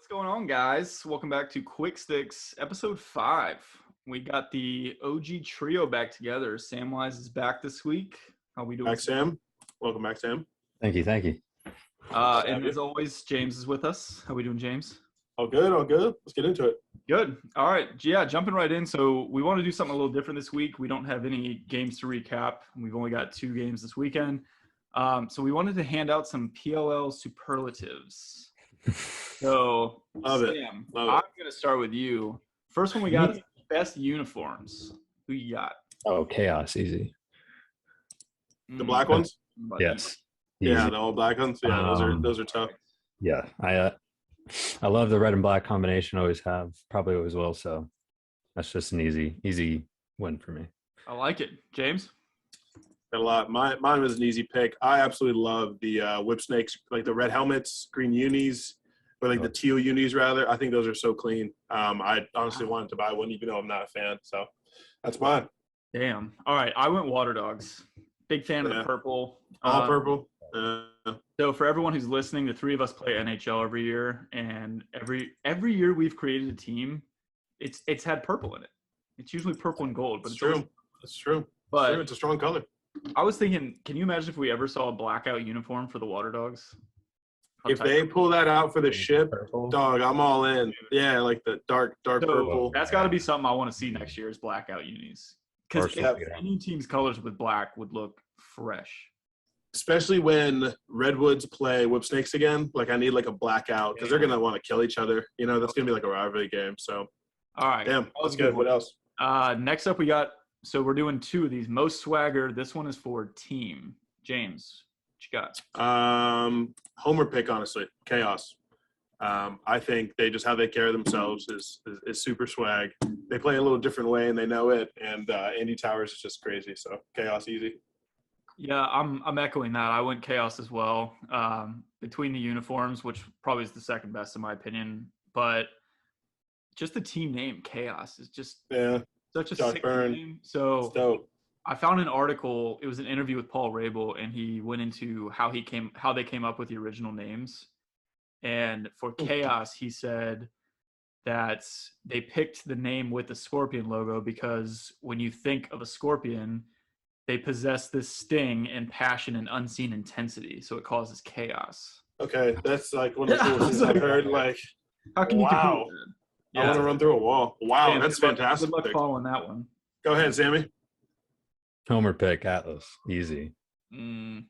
What's going on, guys? Welcome back to Quick Stix, episode 5. We got the OG trio back together. Samwise is back this week. How we doing? Back, Sam. Welcome back, Sam. Thank you. And as always, James is with us. How we doing, James? All good, all good. Let's get into it. Good. All right. Yeah, jumping right in. So we want to do something a little different this week. We don't have any games to recap. We've only got 2 games this weekend. So we wanted to hand out some PLL Superlatives. So, Sam, I'm going to start with you. First one we got is best uniforms. Who you got? Oh, Chaos, easy. The black ones? Yes. Yeah, Easy. the all black ones. Yeah, those are tough. Yeah, I love the red and black combination. Always have, probably always will. So that's just an easy win for me. I like it, James. Got a lot. Mine was an easy pick. I absolutely love the whip snakes, like the red helmets, green unis, or like the teal unis rather. I think those are so clean. I honestly wanted to buy one, even though I'm not a fan. So that's mine. Damn. All right, I went Water Dogs. Big fan of the purple. All purple. So for everyone who's listening, the 3 of us play NHL every year, and every year we've created a team. It's had purple in it. It's usually purple and gold, but it's true. It's true. But it's a strong color. I was thinking, can you imagine if we ever saw a blackout uniform for the Water Dogs? If they pull that out for the ship, dog, I'm all in. Yeah, like the dark purple. That's got to be something I want to see next year is blackout unis. Because any team's colors with black would look fresh. Especially when Redwoods play Whip Snakes again. Like, I need, like, a blackout because they're going to want to kill each other. You know, that's going to be like a rivalry game. So, all right. Damn, that's good. What else? Next up, we got – so we're doing 2 of these. Most swagger. This one is for team. James, what you got? Homer pick, honestly. Chaos. I think they just how they carry themselves is super swag. They play a little different way, and they know it. And Andy Towers is just crazy. So, Chaos easy. Yeah, I'm echoing that. I went Chaos as well. Between the uniforms, which probably is the second best in my opinion, but just the team name Chaos is just such a sick name. So I found an article. It was an interview with Paul Rabel, and he went into how they came up with the original names. And for Chaos, he said that they picked the name with the scorpion logo because when you think of a scorpion, they possess this sting and passion and unseen intensity, so it causes chaos. Okay, that's like one of the coolest things I've heard. Like, how can you compete with that? Yeah. I want to run through a wall. Wow, that's fantastic. Good luck following that one. Go ahead, Sammy. Homer pick, Atlas, easy. Yeah,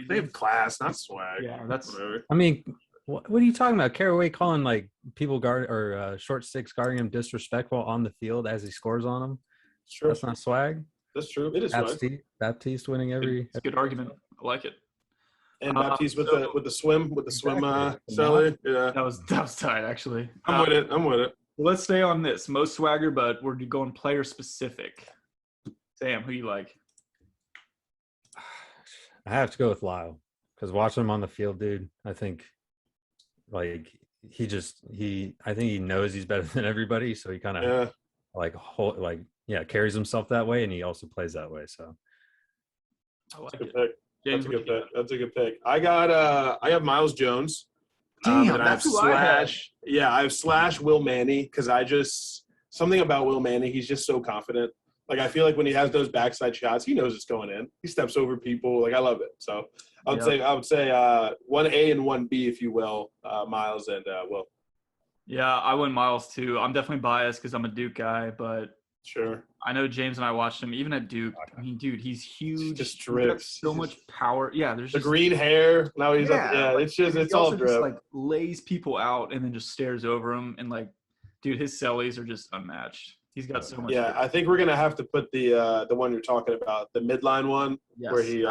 they have class, not swag. Yeah, that's. Whatever. I mean, what are you talking about? Caraway calling like people short sticks guarding him disrespectful on the field as he scores on them. True. That's not swag. That's true. It is swag. Baptiste winning every. It's a good argument. I like it. And Baptiste with the swim celly. Yeah. That was tight actually. I'm with it. Let's stay on this. Most swagger, but we're going player specific. Sam, who you like? I have to go with Lyle because watching him on the field, dude, I think like I think he knows he's better than everybody, so he kind of carries himself that way, and he also plays that way. So I like it. Pick. James, that's a good pick. I have Miles Jones. Damn, and that's I have slash Will Manny because something about Will Manny, he's just so confident. Like, I feel like when he has those backside shots, he knows it's going in. He steps over people. Like, I love it. So I would say 1A and 1B, if you will, Miles and Will. Yeah, I went Miles too. I'm definitely biased because I'm a Duke guy, but sure. I know James and I watched him even at Duke. I mean, dude, he's huge. He just drips. So much power. Yeah, there's the green hair. Now he's it's all drip. Just like lays people out and then just stares over them, and like, dude, his cellies are just unmatched. He's got so much. Yeah, I think we're gonna have to put the one you're talking about, the midline one, where he.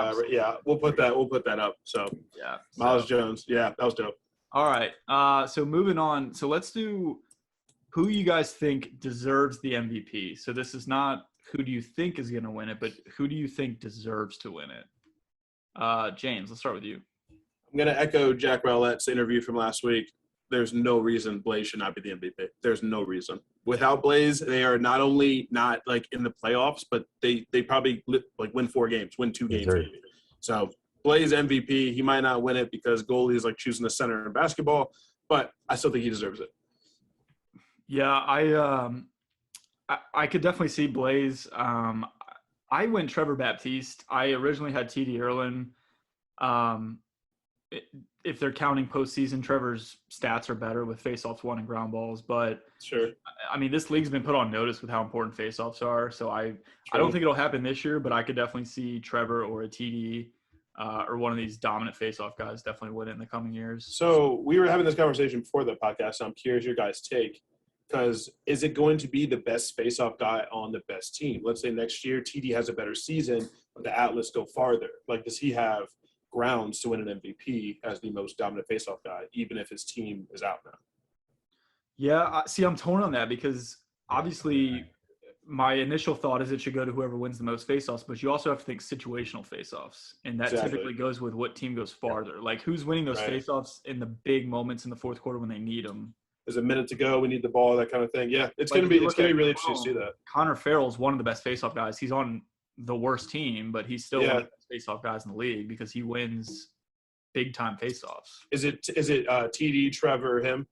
We'll put that up. So Miles Jones. Yeah, that was dope. All right. So moving on. So let's do who you guys think deserves the MVP. So this is not who do you think is going to win it, but who do you think deserves to win it? James, let's start with you. I'm going to echo Jack Rowlett's interview from last week. There's no reason Blaze should not be the MVP. There's no reason. Without Blaze, they are not only not like in the playoffs, but they probably like win 4 games, win 2 games. Maybe. So Blaze MVP. He might not win it because goalie is like choosing the center in basketball, but I still think he deserves it. Yeah, I could definitely see Blaze. I went Trevor Baptiste. I originally had TD Erlin. If they're counting postseason, Trevor's stats are better with faceoffs won and ground balls. But sure, I mean, this league's been put on notice with how important faceoffs are. So I don't think it'll happen this year, but I could definitely see Trevor or a TD or one of these dominant faceoff guys definitely win it in the coming years. So we were having this conversation before the podcast. So I'm curious your guys' take. Because is it going to be the best faceoff guy on the best team? Let's say next year TD has a better season, but the Atlas go farther. Like, does he have grounds to win an MVP as the most dominant faceoff guy, even if his team is out now? Yeah, see, I'm torn on that because obviously my initial thought is it should go to whoever wins the most faceoffs, but you also have to think situational faceoffs, and that typically goes with what team goes farther. Like, who's winning those faceoffs in the big moments in the fourth quarter when they need them? There's a minute to go. We need the ball, that kind of thing. Yeah, it's going to be really interesting to see that. Connor Farrell's one of the best faceoff guys. He's on the worst team, but he's still one of the best faceoff guys in the league because he wins big time faceoffs. Is it TD, Trevor, him?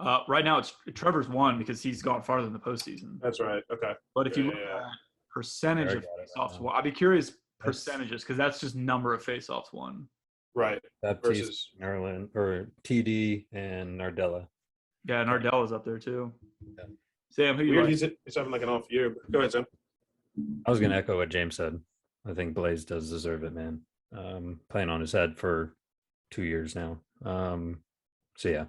Right now, it's Trevor's won because he's gone farther in the postseason. That's right. Okay. But if you look at percentage of faceoffs won, I'd be curious percentages because that's just number of faceoffs won. Right. Versus Maryland or TD and Nardella. Yeah, Nardella's up there too. Yeah. Sam, who you like? He's having like an off year. Go ahead, Sam. I was going to echo what James said. I think Blaze does deserve it, man. Playing on his head for 2 years now. So, yeah.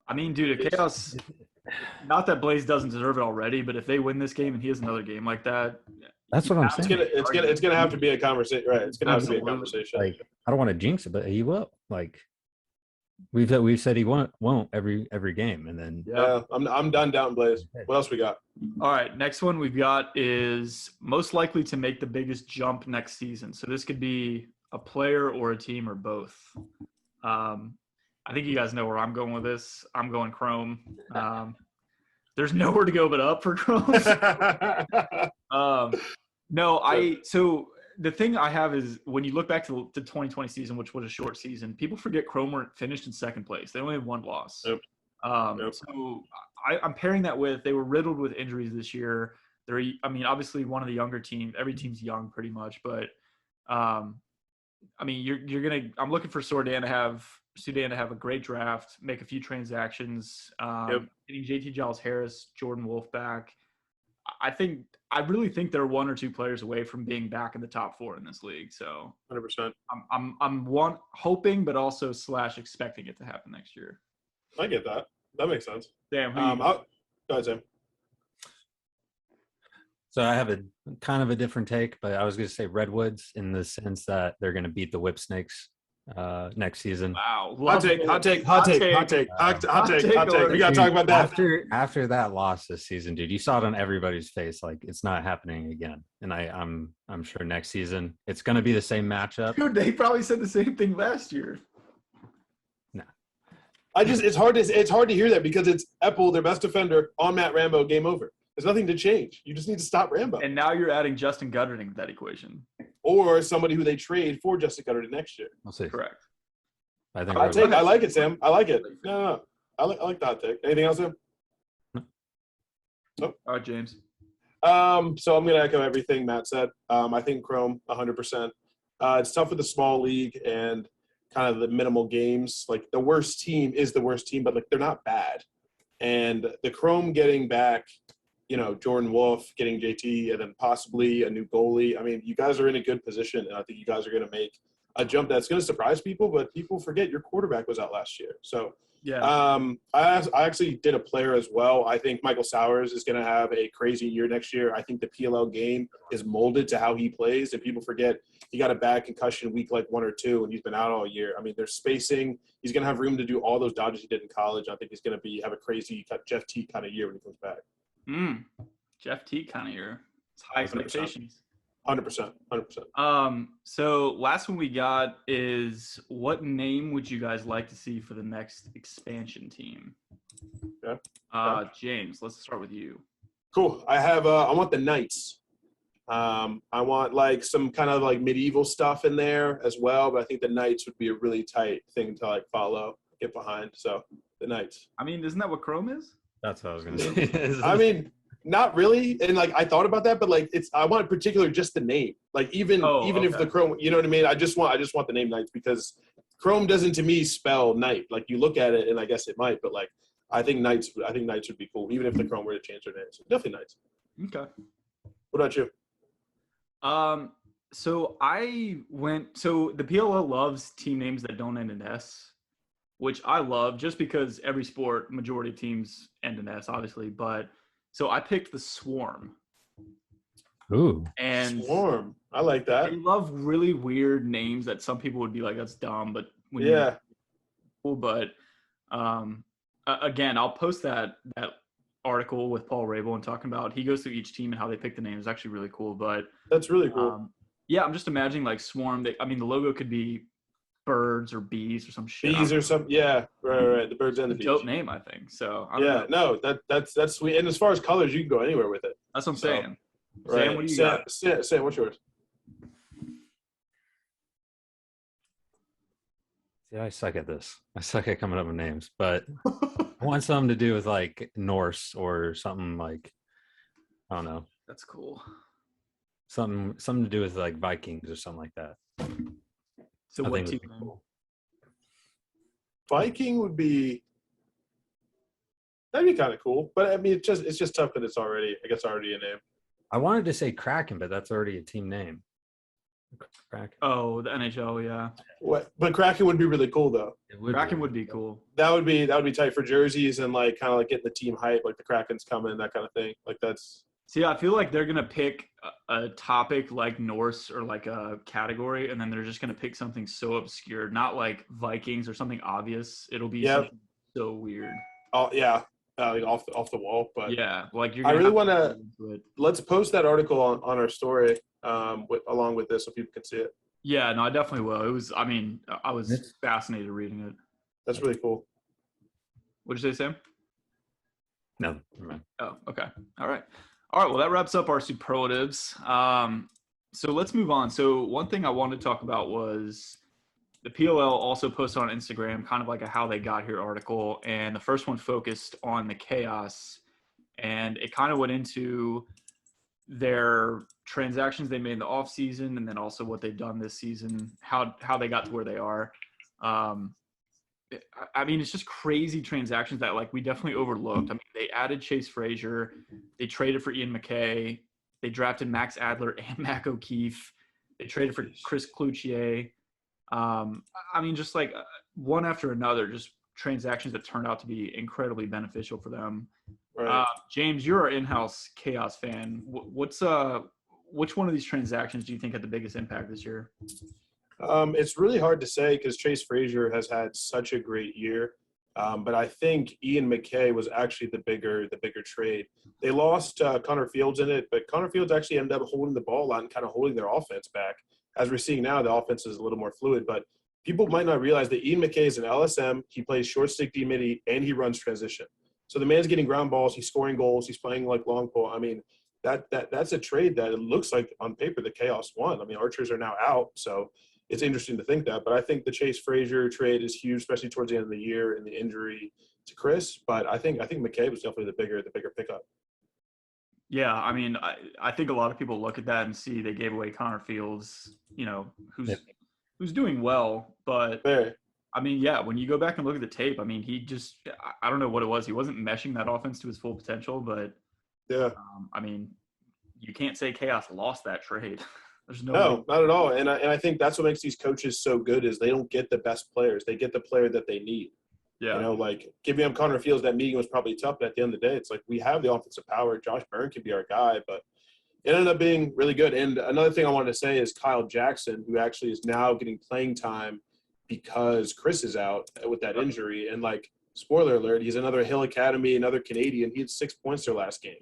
I mean, dude, if Chaos – not that Blaze doesn't deserve it already, but if they win this game and he has another game like that – that's what I'm saying. It's gonna have to be a conversation. Right. It's going to have to be a conversation. Like, I don't want to jinx it, but he will. Like, we've said he won't every game, and then I'm done down Blaze. What else we got? All right, next one we've got is most likely to make the biggest jump next season. So this could be a player or a team or both. I think you guys know where I'm going with this. I'm going Chrome. There's nowhere to go but up for Chrome. So the thing I have is when you look back to the 2020 season, which was a short season, people forget Chrome weren't finished in second place. They only had one loss. Yep. So I'm pairing that with they were riddled with injuries this year. Obviously one of the younger teams. Every team's young pretty much, but I'm looking for Sudan to have a great draft, make a few transactions, getting JT Giles Harris, Jordan Wolf back. I really think they're one or two players away from being back in the top four in this league. So 100%. I'm hoping, but also / expecting it to happen next year. I get that. That makes sense. Damn. Go ahead, Sam. So I have a kind of a different take, but I was going to say Redwoods in the sense that they're going to beat the Whip Snakes next season. Wow. Hot take. We got to talk about that. After that loss this season, dude, you saw it on everybody's face. Like, it's not happening again. And I'm sure next season it's going to be the same matchup. Dude, they probably said the same thing last year. No. It's hard to hear that because it's Epple, their best defender, on Matt Rambo, game over. There's nothing to change. You just need to stop Rambo. And now you're adding Justin Gutterding to that equation. Or somebody who they trade for Justin Gutterding next year. We'll see. Correct. I think I like it, Sam. I like it. No. I like that take. Anything else, Sam? No. All right, James. So I'm going to echo everything Matt said. I think Chrome, 100%. It's tough with the small league and kind of the minimal games. Like, the worst team is the worst team, but, like, they're not bad. And the Chrome getting back – Jordan Wolf, getting JT, and then possibly a new goalie. I mean, you guys are in a good position, and I think you guys are going to make a jump that's going to surprise people, but people forget your quarterback was out last year. So, I actually did a player as well. I think Michael Sowers is going to have a crazy year next year. I think the PLL game is molded to how he plays, and people forget he got a bad concussion week like 1 or 2, and he's been out all year. I mean, there's spacing. He's going to have room to do all those dodges he did in college. I think he's going to have a crazy Jeff T kind of year when he comes back. Jeff T kind of year. It's high expectations. 100%. So last one we got is what name would you guys like to see for the next expansion team? Yeah. James, let's start with you. Cool. I have I want the Knights. I want like some kind of like medieval stuff in there as well, but I think the Knights would be a really tight thing to like follow, get behind. So the Knights. I mean, isn't that what Chrome is? That's what I was gonna say. I mean, not really. And like I thought about that, but like I want in particular just the name. Like even if the Chrome, you know what I mean? I just want the name Knights because Chrome doesn't to me spell knight. Like you look at it and I guess it might, but like I think Knights would be cool, even if the Chrome were to change their name. So definitely Knights. Okay. What about you? So the PLL loves team names that don't end in S, which I love just because every sport, majority of teams end in S, obviously. But so I picked the Swarm. Ooh. And Swarm. I like that. I love really weird names that some people would be like, that's dumb, but again, I'll post that article with Paul Rabel and talking about he goes through each team and how they pick the names. It's actually really cool. But that's really cool. I'm just imagining like Swarm. The logo could be birds or bees or some shit. Bees or some, yeah, right. The birds and the bees. Dope name, I think. So that's sweet. And as far as colors, you can go anywhere with it. That's what I'm saying. Right. Sam, what do you got? Sam, what's yours? See, I suck at this. I suck at coming up with names, but I want something to do with like Norse or something like, I don't know. That's cool. Something to do with like Vikings or something like that. So what team? Cool. Viking would be. That'd be kind of cool, but I mean, it's just tough because it's already a name. I wanted to say Kraken, but that's already a team name. Kraken. Oh, the NHL, yeah. What? But Kraken would be really cool though. Kraken would be cool. That would be tight for jerseys and like kind of like getting the team hype, like the Kraken's coming, that kind of thing. Like that's. See, I feel like they're gonna pick a topic like Norse or like a category, and then they're just gonna pick something so obscure, not like Vikings or something obvious. It'll be something so weird. Oh yeah. Like off the wall, but yeah, like you're. I really want to. Let's post that article on our story, along with this, so people can see it. Yeah, no, I definitely will. It was. I mean, I was fascinated reading it. That's really cool. What'd you say, Sam? No, never mind. Oh, okay. All right. Well, that wraps up our superlatives. So let's move on. So one thing I wanted to talk about was. The PLL also posted on Instagram kind of like a how they got here article, and the first one focused on the chaos, and it kind of went into their transactions they made in the off season, and then also what they've done this season, how they got to where they are. I mean, it's just crazy transactions that like we definitely overlooked. I mean, they added Chase Frazier, they traded for Ian McKay, they drafted Max Adler and Mac O'Keefe, they traded for Chris Cloutier. I mean, just like one after another, just transactions that turned out to be incredibly beneficial for them. Right. James, you're our in-house chaos fan. Which one of these transactions do you think had the biggest impact this year? It's really hard to say because Chase Frazier has had such a great year. But I think Ian McKay was actually the bigger trade. They lost Connor Fields in it, but Connor Fields actually ended up holding the ball a lot and kind of holding their offense back. As we're seeing now, the offense is a little more fluid, but people might not realize that Ian McKay is an LSM. He plays short stick D-midi, and he runs transition. So the man's getting ground balls. He's scoring goals. He's playing like long pole. I mean, that's a trade that it looks like on paper the Chaos won. I mean, Archers are now out, so it's interesting to think that. But I think the Chase Frazier trade is huge, especially towards the end of the year and the injury to Chris. But I think McKay was definitely the bigger pickup. Yeah, I mean, I think a lot of people look at that and see they gave away Connor Fields, who's doing well, but I mean, yeah, when you go back and look at the tape, I mean, he just I don't know what it was. He wasn't meshing that offense to his full potential, but yeah, I mean, you can't say Chaos lost that trade. There's no, not at all. And I think that's what makes these coaches so good is they don't get the best players. They get the player that they need. Yeah. Like giving up Connor Fields, that meeting was probably tough, but at the end of the day, it's like we have the offensive power. Josh Byrne can be our guy, but it ended up being really good. And another thing I wanted to say is Kyle Jackson, who actually is now getting playing time because Chris is out with that injury. And like, spoiler alert, he's another Hill Academy, another Canadian. He had 6 points their last game.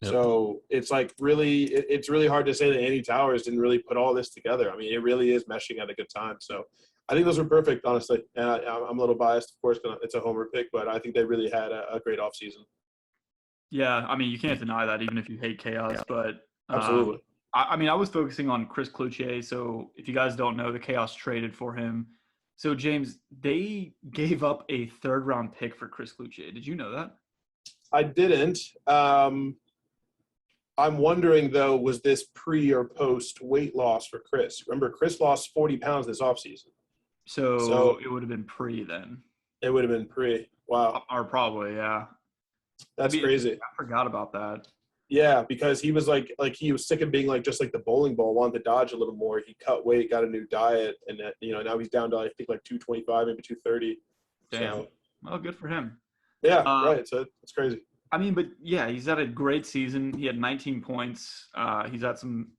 Yep. So it's like it's really hard to say that Andy Towers didn't really put all this together. I mean, it really is meshing at a good time. So I think those were perfect, honestly. And I'm a little biased, of course, it's a homer pick, but I think they really had a great offseason. Yeah, I mean, you can't deny that, even if you hate Chaos. But absolutely, I mean, I was focusing on Chris Cloutier. So if you guys don't know, the Chaos traded for him. So James, they gave up a 3rd-round pick for Chris Cloutier. Did you know that? I didn't. I'm wondering, though, was this pre or post weight loss for Chris? Remember, Chris lost 40 pounds this offseason. So it would have been pre then. It would have been pre. Wow. Or probably, yeah. That's crazy. I forgot about that. Yeah, because he was like he was sick of being like just like the bowling ball, wanted to dodge a little more. He cut weight, got a new diet, and now he's down to I think like 225, maybe 230. Damn. So, well, good for him. Yeah, right. So it's crazy. I mean, but yeah, he's had a great season. He had 19 points. He's had some,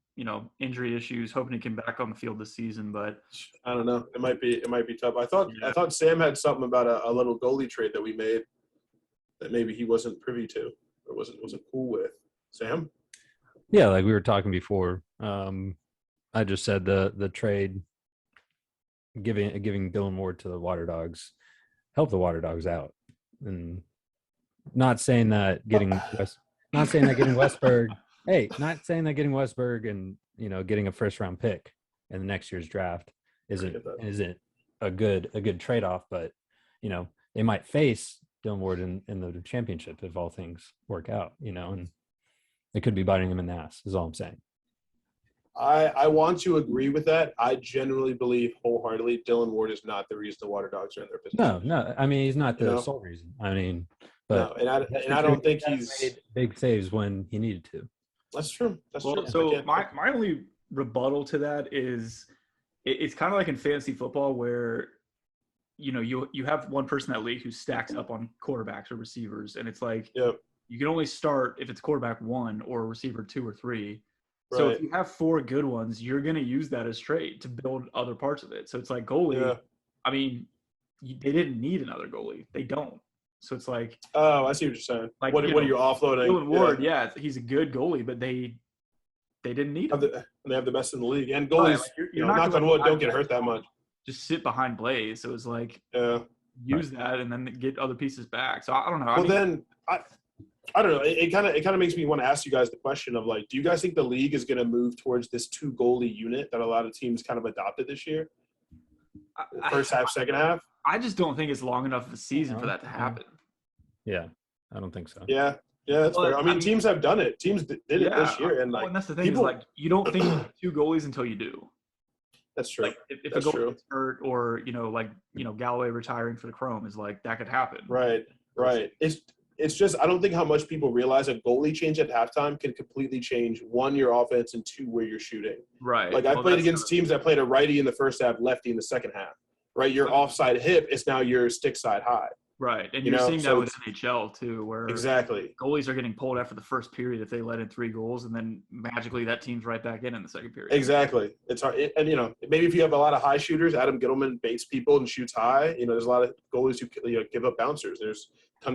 injury issues. Hoping he can back on the field this season, but I don't know. It might be tough. I thought Sam had something about a little goalie trade that we made that maybe he wasn't privy to or wasn't cool with. Sam? Yeah, like we were talking before. I just said the trade giving Dylan Ward to the Water Dogs help the Water Dogs out, and not saying that getting Westberg. Hey, not saying that getting Westberg and getting a 1st-round pick in the next year's draft isn't a good trade-off, but they might face Dylan Ward in the championship if all things work out, and it could be biting him in the ass, is all I'm saying. I want to agree with that. I generally believe wholeheartedly Dylan Ward is not the reason the Water Dogs are in their position. No. I mean, he's not the sole reason. I mean, but no, and I don't think he's made big saves when he needed to. That's true. That's true. So my only rebuttal to that is it's kind of like in fantasy football where you have one person in that league who stacks up on quarterbacks or receivers, and it's like you can only start if it's quarterback 1 or receiver 2 or 3. So if you have 4 good ones, you're going to use that as trade to build other parts of it. So it's like goalie. Yeah. I mean, they didn't need another goalie. They don't. So it's like. Oh, I see what you're saying. Like, what are you offloading? Dylan Ward, he's a good goalie, but they didn't need him. They have the best in the league. And goalies, you're knock on wood, don't get hurt that much. Just sit behind Blaze. So it was like use that and then get other pieces back. So I don't know. I don't know. It kind of makes me want to ask you guys the question of like, do you guys think the league is going to move towards this 2 goalie unit that a lot of teams kind of adopted this year? First half, second half? I just don't think it's long enough of a season for that to happen. Yeah, I don't think so. Yeah, that's fair. I mean, teams have done it. Teams did it this year, and and that's the thing is like you don't think 2 goalies until you do. That's true. Like if a goalie gets hurt or Galloway retiring for the Chrome is like that could happen. Right. It's just I don't think how much people realize a goalie change at halftime can completely change 1, your offense, and 2, where you're shooting. Right. Like I played against teams that played a righty in the first half, lefty in the second half. Right, your offside hip is now your stick side high. Right, and you're seeing that with NHL too, where exactly goalies are getting pulled after the first period if they let in 3 goals, and then magically that team's right back in the second period. Exactly, it's hard, and maybe if you have a lot of high shooters, Adam Gittleman baits people and shoots high. There's a lot of goalies who give up bouncers. There's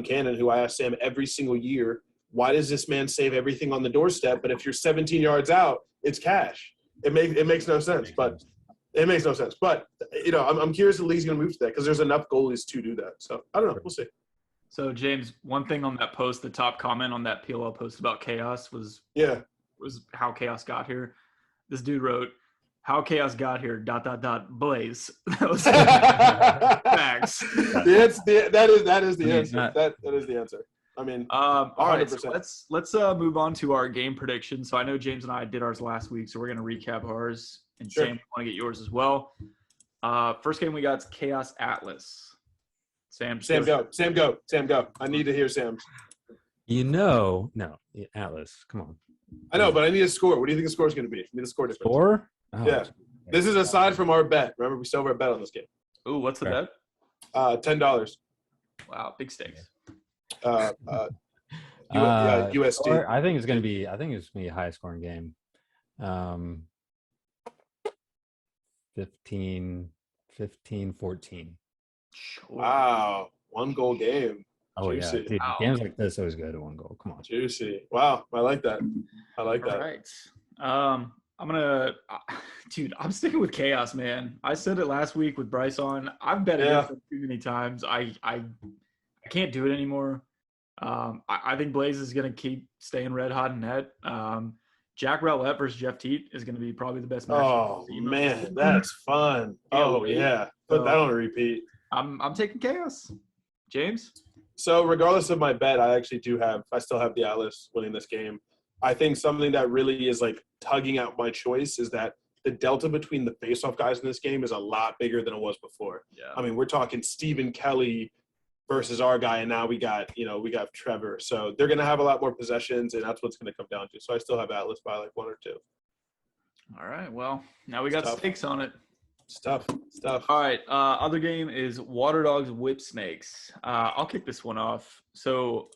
Cannon, who I ask Sam every single year, why does this man save everything on the doorstep? But if you're 17 yards out, it's cash. It makes no sense, but. It makes no sense. But, I'm curious if the league's going to move to that because there's enough goalies to do that. So, I don't know. We'll see. So, James, one thing on that post, the top comment on that PLL post about Chaos was how Chaos got here. This dude wrote, how Chaos got here, ... Blaze. That was facts. That is the answer. That is the answer. I mean, all right, so let's move on to our game prediction. So I know James and I did ours last week, so we're going to recap ours. And Sam, you want to get yours as well. First game we got is Chaos Atlas. Sam, go. I need to hear Sam. No, Atlas, come on. I know, but I need a score. What do you think the score is going to be? I need a score difference. Score? Oh, yeah. This is aside from our bet. Remember, we still have our bet on this game. Ooh, what's the bet? $10. Wow, big stakes. USD. I think it's going to be a high scoring game. 15-14. Sure. Wow. 1 goal game. Oh, juicy. Yeah. Dude, games like this always go to 1 goal. Come on. Juicy. Wow. I like that. All right. I'm sticking with Chaos, man. I said it last week with Bryce on. I've bet against them too many times. I can't do it anymore. I think Blaze is going to keep staying red hot in net. Jack Rowlett versus Jeff Teat is going to be probably the best match. Oh man, that's fun. Oh yeah, put that on a repeat. I'm taking Chaos. James. So regardless of my bet, I still have the Atlas winning this game. I think something that really is like tugging out my choice is that the delta between the face-off guys in this game is a lot bigger than it was before. Yeah. I mean, we're talking Stephen Kelly versus our guy, and now we got Trevor. So they're going to have a lot more possessions, and that's what's going to come down to. So I still have Atlas by like 1 or 2. All right. Well, now we got stakes on it. Stuff. All right. Other game is Water Dogs Whip Snakes. I'll kick this one off. So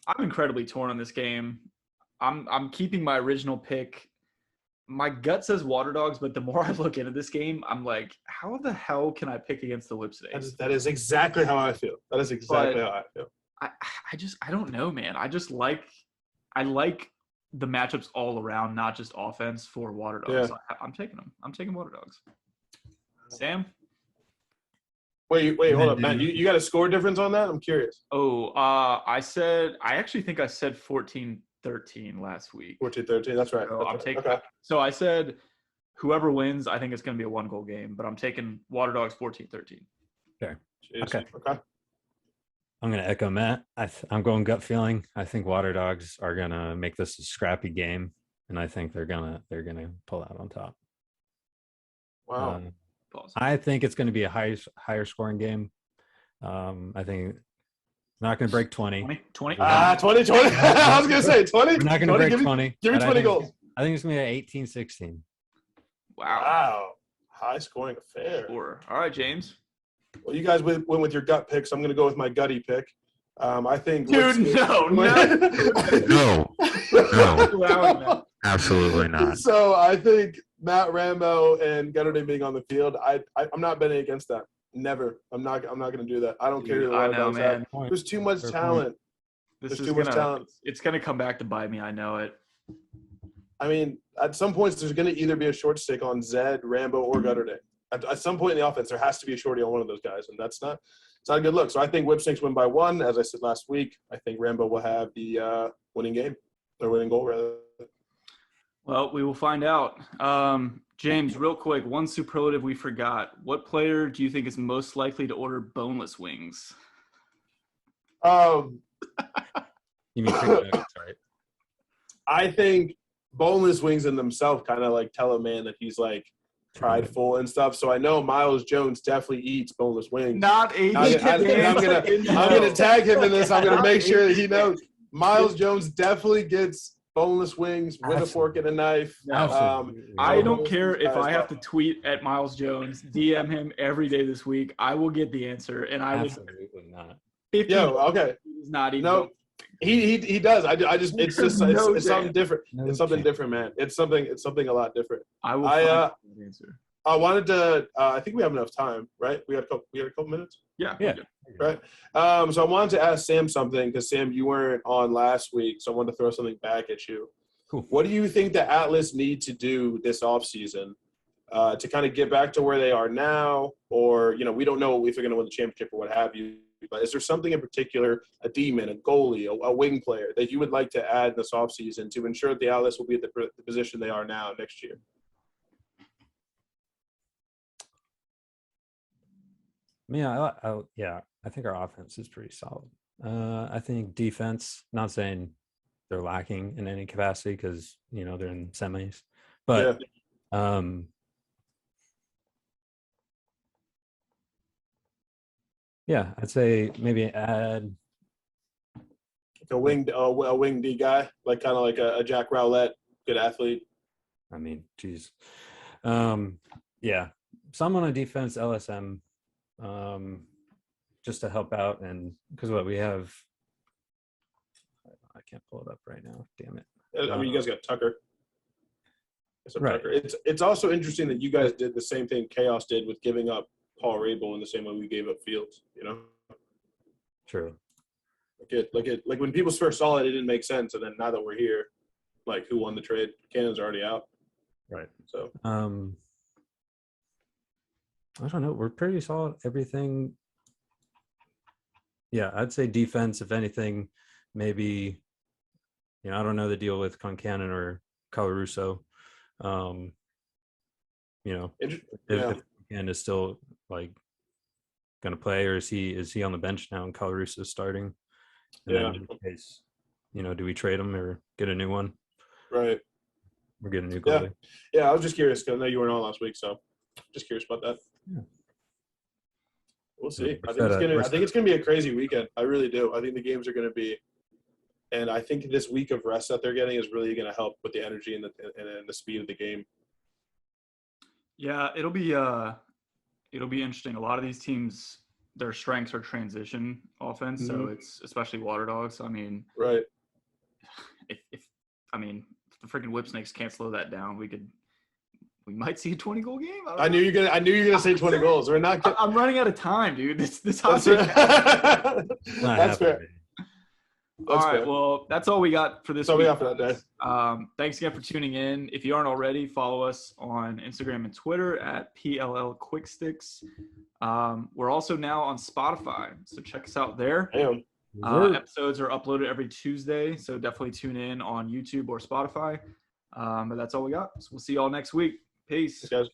I'm incredibly torn on this game. I'm keeping my original pick. My gut says Water Dogs, but the more I look into this game, I'm like, how the hell can I pick against the Whip Snakes? That is exactly how I feel. How I feel. I don't know, man. I like the matchups all around, not just offense for Water Dogs. Yeah. So I'm taking them. I'm taking Water Dogs. Sam? Wait, hold up, Matt. You got a score difference on that? I'm curious. I actually think I said 14-13 last week. 14-13, that's right. So I'm taking. Okay. So I said whoever wins, I think it's going to be a 1-goal game, but I'm taking Water Dogs 14-13. Okay. Jeez. Okay. I'm going to echo Matt. I'm going gut feeling. I think Water Dogs are going to make this a scrappy game, and I think they're going to pull out on top. Wow. I think it's going to be a higher scoring game. I think not going to break 20. 20? 20. I was going to say 20. We're not going to break 20. Give me 20 goals. I think it's going to be 18-16. Wow. High scoring affair. Sure. All right, James. Well, you guys went with your gut pick, so I'm going to go with my gutty pick. I think. Dude, no. Absolutely not. So I think Matt Rambo and Gutterding being on the field, I'm not betting against that. Never. I'm not going to do that. I don't care who the Water Dogs have. There's too much talent. There's too much talent. It's going to come back to bite me. I know it. I mean, at some points, there's going to either be a short stick on Zed, Rambo, or Gutterding. At some point in the offense, there has to be a shorty on one of those guys, and it's not a good look. So I think Whip Snakes win by 1. As I said last week, I think Rambo will have the winning goal, rather. Well, we will find out. James, real quick, one superlative we forgot. What player do you think is most likely to order boneless wings? You mean chicken nuggets, right? I think boneless wings in themselves kind of like tell a man that he's like prideful and stuff. So I know Miles Jones definitely eats boneless wings. Not a. I'm gonna tag him in this. I'm gonna make sure that he knows. Miles Jones definitely gets boneless wings with a fork and a knife. I don't care if I have to tweet at Miles Jones, DM him every day this week. I will get the answer, and I absolutely not. Okay. He's not even. No, he does. I just it's just it's something different. It's something different, man. It's something a lot different. I will find the answer. I wanted to. I think we have enough time, right? We had a couple minutes. Yeah. Right. So I wanted to ask Sam something because Sam, you weren't on last week, so I wanted to throw something back at you. Cool. What do you think the Atlas need to do this offseason to kind of get back to where they are now? Or, we don't know if they're going to win the championship or what have you. But is there something in particular, a D-man, a goalie, a wing player, that you would like to add this offseason to ensure that the Atlas will be at the position they are now next year? I think our offense is pretty solid. I think defense, not saying they're lacking in any capacity because, they're in semis. But I'd say maybe add a wing D guy, like kind of like a Jack Rowlett, good athlete. I mean, geez. Someone on defense, LSM, just to help out, and because we have, I can't pull it up right now. Damn it. I mean, you guys got Tucker. Right. Tucker. It's also interesting that you guys did the same thing Chaos did with giving up Paul Rabel in the same way we gave up Fields. True. Like when people first saw it didn't make sense, and then now that we're here, like who won the trade? Cannon's already out. Right. So. I don't know. We're pretty solid. Everything. Yeah, I'd say defense. If anything, maybe. I don't know the deal with Concannon or Colarusso. If Ken is still like going to play, or is he on the bench now and Colarusso starting? And then in case, do we trade him or get a new one? Right. We're getting a new goalie. Yeah, I was just curious because I know you weren't on last week, so just curious about that. Yeah. We'll see. I think it's gonna be a crazy weekend. I really do. I think the games are gonna be, and I think this week of rest that they're getting is really gonna help with the energy and the speed of the game. Yeah, it'll be interesting. A lot of these teams, their strengths are transition offense, so it's especially Water Dogs. I mean, right. If the freaking Whip Snakes can't slow that down, we might see a 20-goal game. I knew you're gonna say 20 goals. We're not. I'm running out of time, dude. This That's fair. That's fair. All right. Well, that's all we got for this week. That's all we got for that day. Thanks again for tuning in. If you aren't already, follow us on Instagram and Twitter at PLL Quickstix. We're also now on Spotify, so check us out there. Damn. Episodes are uploaded every Tuesday, so definitely tune in on YouTube or Spotify. But that's all we got. So we'll see you all next week. Peace. Thanks, guys.